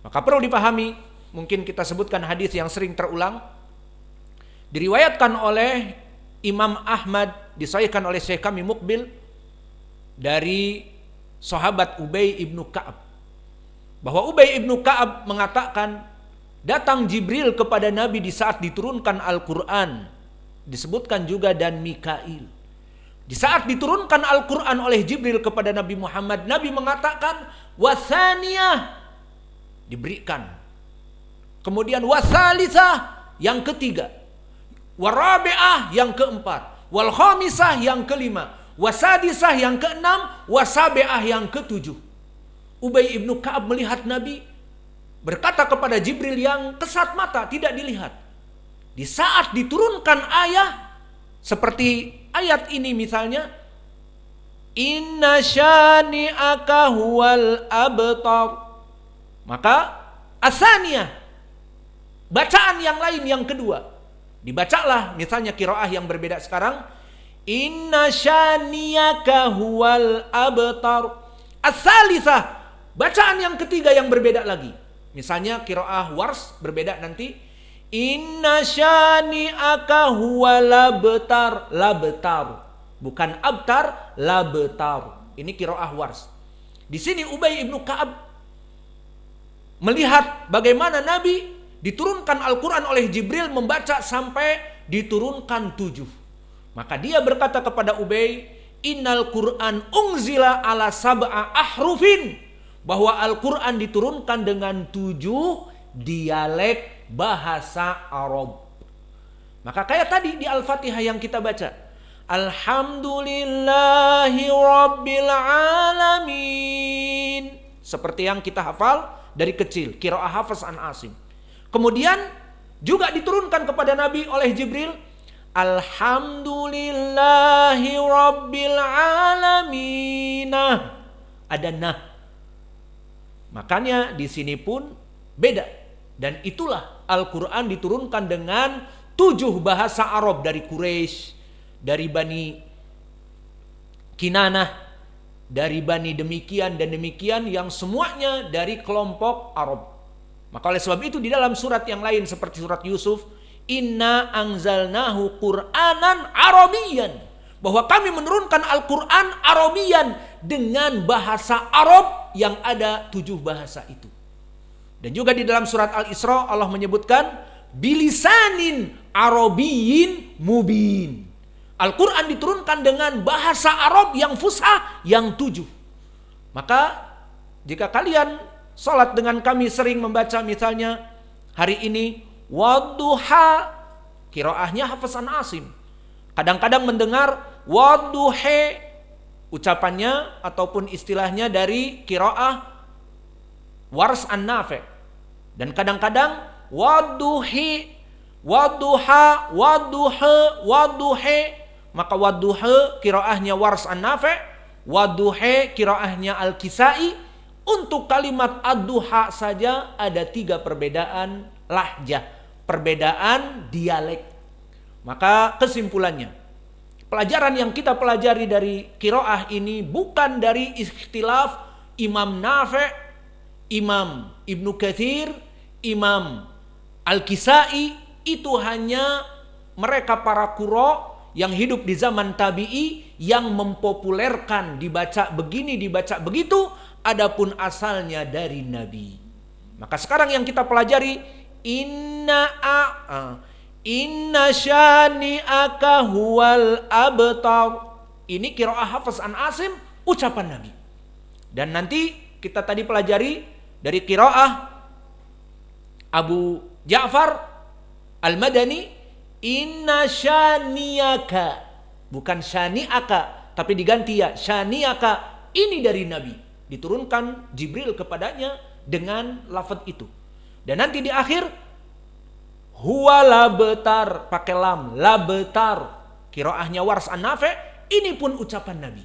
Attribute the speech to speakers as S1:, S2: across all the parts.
S1: Maka perlu dipahami, mungkin kita sebutkan hadis yang sering terulang, diriwayatkan oleh Imam Ahmad, disahihkan oleh Syekh kami Muqbil dari sahabat Ubay ibnu Ka'ab, bahwa Ubay ibnu Ka'ab mengatakan, datang Jibril kepada Nabi di saat diturunkan Al-Quran, disebutkan juga dan Mikail. Di saat diturunkan Al-Quran oleh Jibril kepada Nabi Muhammad, Nabi mengatakan wasaniyah, diberikan. Kemudian wasalisah, yang ketiga. Warabi'ah, yang keempat. Walkhamisah, yang kelima. Wasadisah, yang keenam. Wasabi'ah, yang ketujuh. Ubay ibnu Ka'ab melihat Nabi, berkata kepada Jibril yang kesat mata, tidak dilihat. Di saat diturunkan ayat seperti ayat ini misalnya, inna syani'aka huwal abtar, maka asaniyah, bacaan yang lain yang kedua, dibacalah misalnya qiraah yang berbeda sekarang, inna syani'aka huwal abtar. As-salisah, bacaan yang ketiga yang berbeda lagi, misalnya qiraah Wars berbeda nanti, inna syani'aka huwal abtar, labtar, bukan abtar, labtar. Ini qiraah Wars. Di sini Ubay ibnu Ka'ab melihat bagaimana Nabi diturunkan Al-Quran oleh Jibril, membaca sampai diturunkan 7. Maka dia berkata kepada Ubay, innal Qur'an unzila ala sab'a ahrufin, bahwa Al-Quran diturunkan dengan 7 dialek bahasa Arab. Maka kayak tadi di Al-Fatihah yang kita baca, alhamdulillahi rabbil alamin, seperti yang kita hafal dari kecil, qiraah Hafs an Asim. Kemudian juga diturunkan kepada Nabi oleh Jibril, alhamdulillahi rabbil alamin. Ada nah. Makanya di sini pun beda. Dan itulah Al-Quran diturunkan dengan 7 bahasa Arab, dari Quraisy, dari Bani Kinanah, dari Bani demikian dan demikian, yang semuanya dari kelompok Arab. Maka oleh sebab itu di dalam surat yang lain seperti surat Yusuf, inna anzalnahu Qur'anan Arabiyan, bahwa kami menurunkan Al-Quran Arabiyan, dengan bahasa Arab yang ada 7 bahasa itu. Dan juga di dalam surat Al-Isra Allah menyebutkan bilisanin Arabiyyin mubin. Al-Quran diturunkan dengan bahasa Arab yang fusha, yang 7. Maka jika kalian sholat dengan kami sering membaca misalnya hari ini wadduha, qiraahnya Hafs an Asim. Kadang-kadang mendengar wadduhe, ucapannya ataupun istilahnya dari qiraah Wars an Nafi'. Dan kadang-kadang wadduhi, wadduha, wadduha, wadduhe. Maka wadduha qiraahnya Wars an Nafi', wadduhe qiraahnya Al-Kisai. Untuk kalimat ad-duha saja ada 3 perbedaan lahjah, perbedaan dialek. Maka kesimpulannya, pelajaran yang kita pelajari dari qiraah ini bukan dari ikhtilaf Imam Nafi', Imam Ibnu Katsir, Imam Al-Kisai. Itu hanya mereka para qurra yang hidup di zaman tabi'i yang mempopulerkan dibaca begini, dibaca begitu, adapun asalnya dari Nabi. Maka sekarang yang kita pelajari, inna syani'aka huwal abtar. Ini qiraah Hafs an Asim, ucapan Nabi. Dan nanti kita tadi pelajari dari qiraah Abu Ja'far Al-Madani, inna syani'aka, bukan syani'aka tapi diganti ya syani'aka. Ini dari Nabi, diturunkan Jibril kepadanya dengan lafaz itu. Dan nanti di akhir huwa labtar, pakai lam, labtar, qiraahnya Wars an Nafi'. Ini pun ucapan Nabi.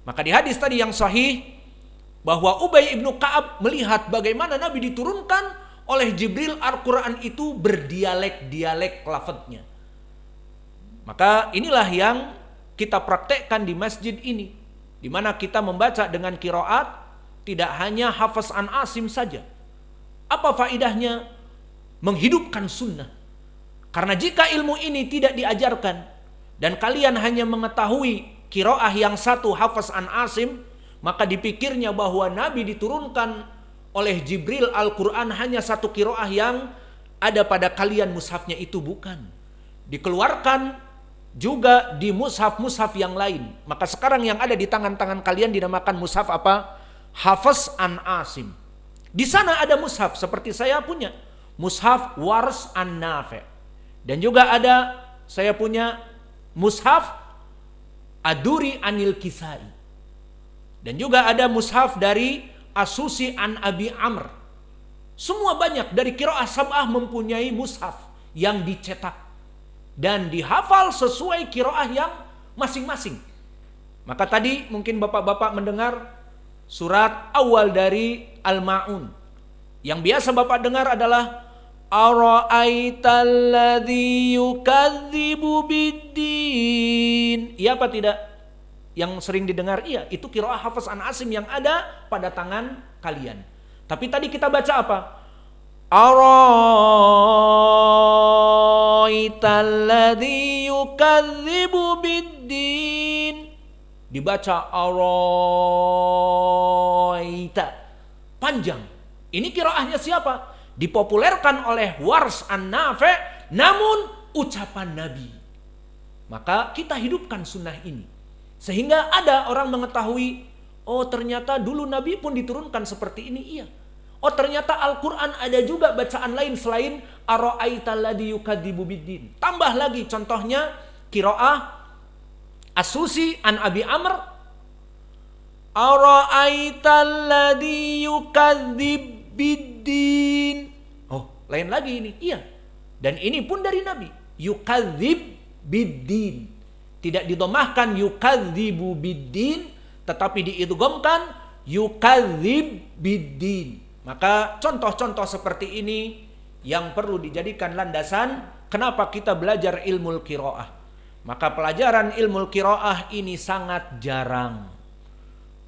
S1: Maka di hadis tadi yang sahih bahwa Ubay ibnu Ka'ab melihat bagaimana Nabi diturunkan oleh Jibril Al-Quran itu berdialek-dialek lafadznya. Maka inilah yang kita praktekkan di masjid ini, di mana kita membaca dengan qiraat tidak hanya Hafs an Asim saja. Apa faidahnya? Menghidupkan sunnah. Karena jika ilmu ini tidak diajarkan dan kalian hanya mengetahui qiraah yang satu Hafs an Asim, maka dipikirnya bahwa Nabi diturunkan oleh Jibril Al-Quran hanya satu qiraah yang ada pada kalian mushafnya. Itu bukan. Dikeluarkan juga di mushaf-mushaf yang lain. Maka sekarang yang ada di tangan-tangan kalian dinamakan mushaf apa? Hafs an Asim. Di sana ada mushaf seperti saya punya, mushaf Wars an Nafi'. Dan juga ada saya punya mushaf Aduri anil Kisai. Dan juga ada mushaf dari Asusi an Abi Amr. Semua banyak dari qiraah sab'ah mempunyai mushaf yang dicetak dan dihafal sesuai qiraah yang masing-masing. Maka tadi mungkin bapak-bapak mendengar surat awal dari Al-Ma'un. Yang biasa bapak dengar adalah Ara'aital ladzi yukadzibu biddin. Iya apa tidak? Yang sering didengar, iya, itu qiraah Hafs an Asim yang ada pada tangan kalian. Tapi tadi kita baca apa? Ara'aital ladzi yukadzibu biddin. Dibaca ara'aita. Panjang. Ini qiraahnya siapa? Dipopulerkan oleh Wars an Nafi', namun ucapan Nabi. Maka kita hidupkan sunnah ini. Sehingga ada orang mengetahui, oh ternyata dulu Nabi pun diturunkan seperti ini, iya. Oh ternyata Al-Quran ada juga bacaan lain selain Ara'aital ladzi yukadzibu biddin. Tambah lagi contohnya qiraah Asusi an Abi Amr. Ara'aital ladzi yukadzib biddin. Oh lain lagi ini, iya. Dan ini pun dari Nabi. Yukadzib biddin. Tidak didomahkan yukadzibu biddin, tetapi diidghamkan yukadzib biddin. Maka contoh-contoh seperti ini yang perlu dijadikan landasan kenapa kita belajar ilmu qiraah. Maka pelajaran ilmu qiraah ini sangat jarang.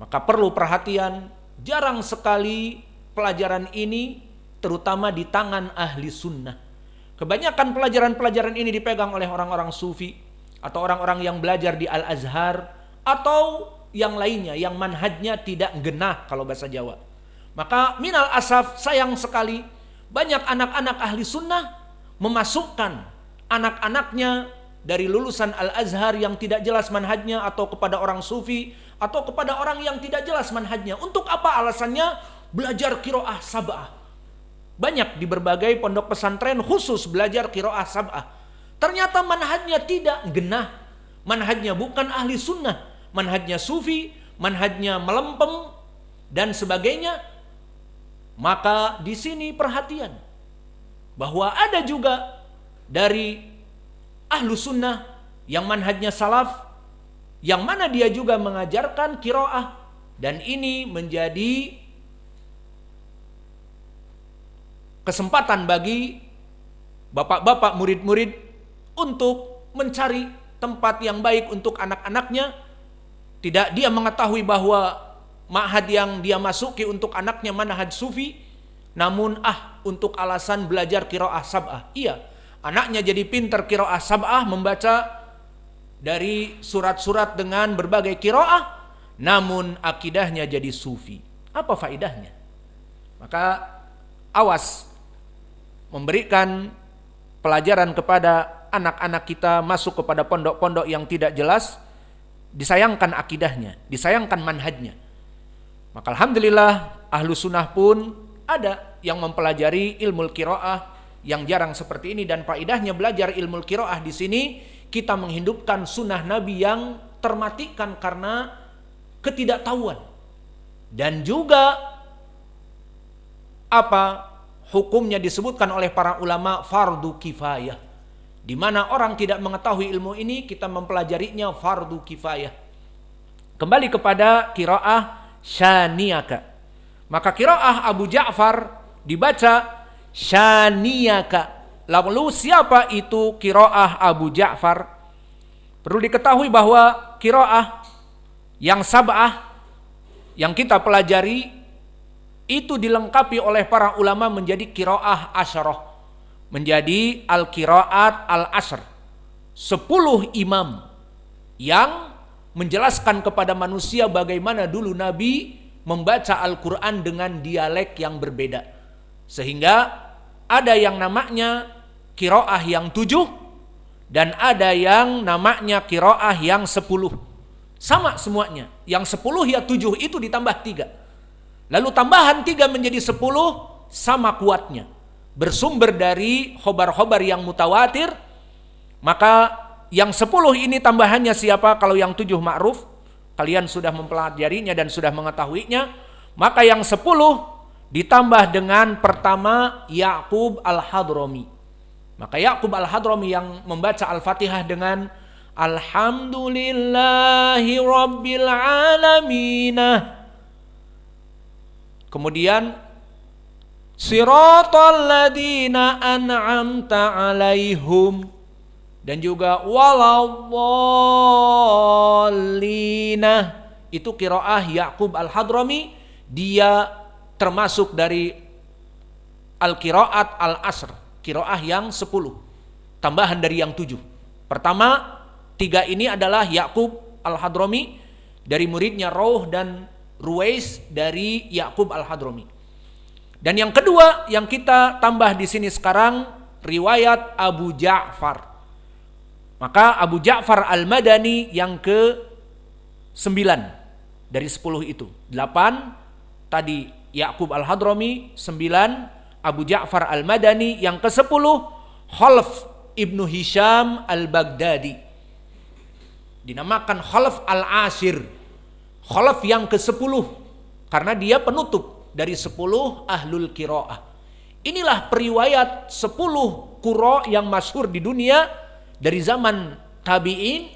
S1: Maka perlu perhatian, jarang sekali pelajaran ini terutama di tangan ahli sunnah. Kebanyakan pelajaran-pelajaran ini dipegang oleh orang-orang sufi atau orang-orang yang belajar di Al-Azhar atau yang lainnya yang manhajnya tidak genah kalau bahasa Jawa. Maka minal asaf, sayang sekali banyak anak-anak ahli sunnah memasukkan anak-anaknya dari lulusan Al-Azhar yang tidak jelas manhajnya atau kepada orang sufi atau kepada orang yang tidak jelas manhajnya. Untuk apa alasannya? Belajar qiraah sab'ah. Banyak di berbagai pondok pesantren khusus belajar qiraah sab'ah. Ternyata manhajnya tidak genah. Manhajnya bukan ahli sunnah. Manhajnya sufi, manhajnya melempem dan sebagainya. Maka di sini perhatian bahwa ada juga dari ahlu sunnah yang manhajnya salaf, yang mana dia juga mengajarkan qiraah, dan ini menjadi kesempatan bagi bapak-bapak murid-murid untuk mencari tempat yang baik untuk anak-anaknya. Tidak dia mengetahui bahwa ma'had yang dia masuki untuk anaknya manhaj sufi, namun untuk alasan belajar qiraah sab'ah. Iya, anaknya jadi pintar qiraah sab'ah, membaca dari surat-surat dengan berbagai qiraah, namun akidahnya jadi sufi. Apa faedahnya? Maka awas memberikan pelajaran kepada anak-anak kita masuk kepada pondok-pondok yang tidak jelas, disayangkan akidahnya, disayangkan manhajnya. Maka alhamdulillah ahlu sunnah pun ada yang mempelajari ilmu qiraah yang jarang seperti ini, dan faedahnya belajar ilmu qiraah di sini kita menghidupkan sunnah Nabi yang termatikan karena ketidaktahuan, dan juga hukumnya disebutkan oleh para ulama fardu kifayah, di mana orang tidak mengetahui ilmu ini kita mempelajarinya fardu kifayah. Kembali kepada qiraah Syaniyaka. Maka qiraah Abu Ja'far dibaca Syaniyaka. Lalu siapa itu qiraah Abu Ja'far? Perlu diketahui bahwa qiraah yang sab'ah yang kita pelajari itu dilengkapi oleh para ulama menjadi qiraah asyarah, menjadi al-qiraat al-ashr, 10 imam yang menjelaskan kepada manusia bagaimana dulu Nabi membaca Al-Quran dengan dialek yang berbeda, sehingga ada yang namanya qiraah yang 7 dan ada yang namanya qiraah yang 10. Sama semuanya, yang 10 ya 7 itu ditambah 3. Lalu tambahan 3 menjadi 10 sama kuatnya. Bersumber dari khobar-khobar yang mutawatir. Maka yang 10 ini tambahannya siapa? Kalau yang 7 ma'ruf, kalian sudah mempelajarinya dan sudah mengetahuinya. Maka yang 10 ditambah dengan pertama Ya'qub al-Hadrami. Maka Ya'qub al-Hadrami yang membaca Al-Fatihah dengan Alhamdulillahi Rabbil Alamin. Kemudian Siratal ladzina an'amta alaihim, dan juga walawwallina. Itu qiraah Ya'qub al-Hadrami, dia termasuk dari al-qiraat al-asr, qiraah yang 10, tambahan dari yang 7. Pertama 3 ini adalah Ya'qub al-Hadrami dari muridnya Rauh dan Ruwais dari Ya'qub al-Hadrami. Dan yang kedua yang kita tambah di sini sekarang riwayat Abu Ja'far. Maka Abu Ja'far al-Madani yang ke-9 dari 10 itu. 8 tadi Ya'qub al-Hadrami, 9 Abu Ja'far al-Madani, yang ke-10 Khalaf ibnu Hisham al-Baghdadi. Dinamakan Khalaf al-Ashir. Khalaf yang ke-10 karena dia penutup dari 10 ahlul qiraah. Inilah periwayat 10 qurra yang masyhur di dunia dari zaman tabi'in,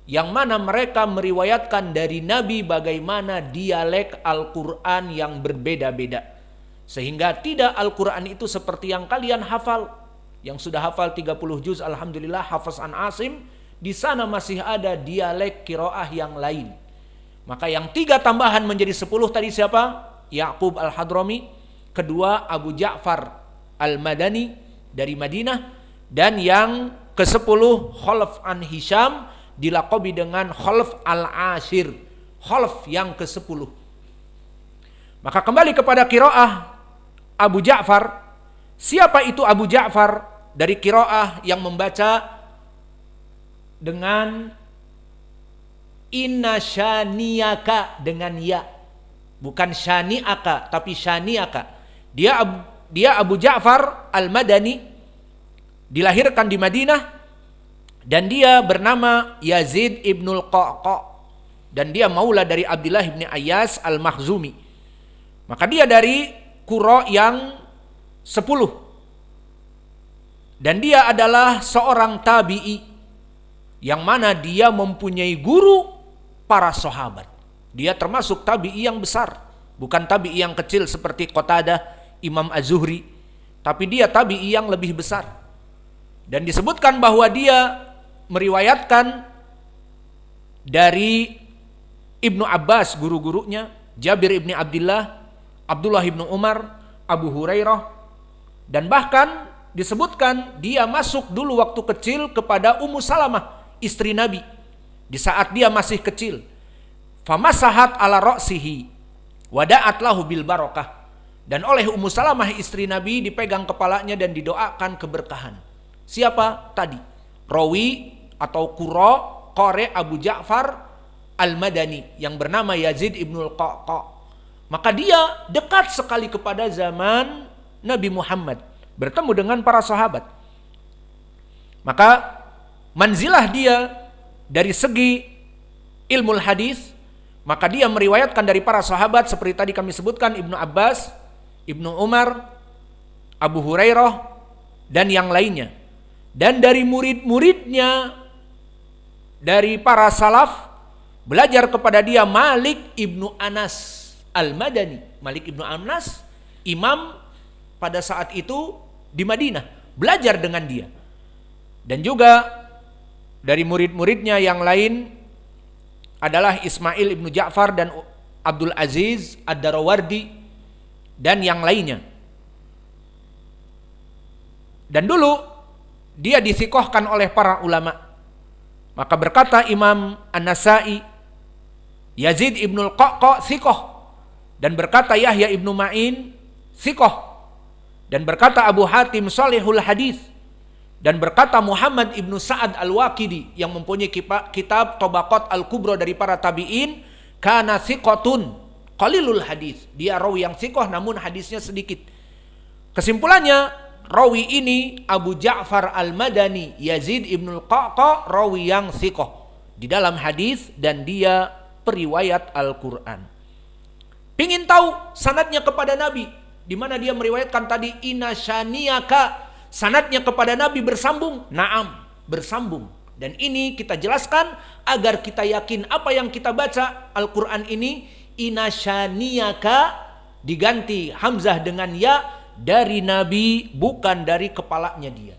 S1: yang mana mereka meriwayatkan dari Nabi bagaimana dialek Al-Quran yang berbeda-beda. Sehingga tidak Al-Quran itu seperti yang kalian hafal. Yang sudah hafal 30 juz, alhamdulillah, hafaz an Asim, di sana masih ada dialek qiraah yang lain. Maka yang 3 tambahan menjadi 10 tadi siapa? Ya'qub al-Hadrami. Kedua Abu Ja'far al-Madani dari Madinah. Dan yang ke-10 Khalaf an Hisham, dilaqabi dengan Khalaf al-Ashir, Khalaf yang ke-10. Maka kembali kepada qiraah Abu Ja'far. Siapa itu Abu Ja'far dari qiraah yang membaca dengan inna syaniaka dengan ya, bukan syaniaka tapi syaniaka. Dia Abu Ja'far al-Madani, dilahirkan di Madinah, dan dia bernama Yazid ibnul Qaqa, dan dia maula dari Abdullah ibn Ayyas al-Makhzumi. Maka dia dari qurra yang 10, dan dia adalah seorang tabi'i yang mana dia mempunyai guru para sahabat. Dia termasuk tabi'i yang besar, bukan tabi'i yang kecil seperti Qatadah, Imam Az-Zuhri, tapi dia tabi'i yang lebih besar. Dan disebutkan bahwa dia meriwayatkan dari Ibnu Abbas, guru-gurunya, Jabir ibni Abdullah, Abdullah ibnu Umar, Abu Hurairah, dan bahkan disebutkan dia masuk dulu waktu kecil kepada Ummu Salamah, istri Nabi, di saat dia masih kecil. Famasahat ala ra'sihi wada'at lahu bil barakah. Dan oleh Ummu Salamah istri Nabi dipegang kepalanya dan didoakan keberkahan. Siapa tadi? Rawi atau qari Abu Ja'far al-Madani yang bernama Yazid ibnul Qaqa. Maka dia dekat sekali kepada zaman Nabi Muhammad, bertemu dengan para sahabat. Maka manzilah dia dari segi ilmu hadis, maka dia meriwayatkan dari para sahabat seperti tadi kami sebutkan, Ibnu Abbas, Ibnu Umar, Abu Hurairah, dan yang lainnya. Dan dari murid-muridnya, dari para salaf, belajar kepada dia Malik ibnu Anas al-Madani. Malik ibnu Anas, imam pada saat itu di Madinah, belajar dengan dia. Dan juga dari murid-muridnya yang lain adalah Ismail ibnu Ja'far dan Abdul Aziz ad-Darawardi. dan yang lainnya. Dan dulu dia disikohkan oleh para ulama. Maka berkata Imam An-Nasai, Yazid ibnul Qaqqa sikoh. Dan berkata Yahya ibnu Ma'in sikoh. Dan berkata Abu Hatim Salihul Hadis. Dan berkata Muhammad ibnu Sa'ad al-Waqidi yang mempunyai kitab Tabaqat al-Kubra dari para tabi'in, kana siqatun qalilul hadis. Dia rawi yang sikoh namun hadisnya sedikit. Kesimpulannya, rawi ini Abu Ja'far al-Madani Yazid ibnul Qaqqa rawi yang sikoh di dalam hadis dan dia periwayat Al-Quran. Pingin tahu sanadnya kepada Nabi, di mana dia meriwayatkan tadi inna syaniaka, sanadnya kepada Nabi bersambung. Naam, bersambung. Dan ini kita jelaskan agar kita yakin apa yang kita baca Al-Quran ini, inna syaniaka diganti hamzah dengan ya, dari Nabi, bukan dari kepalanya dia.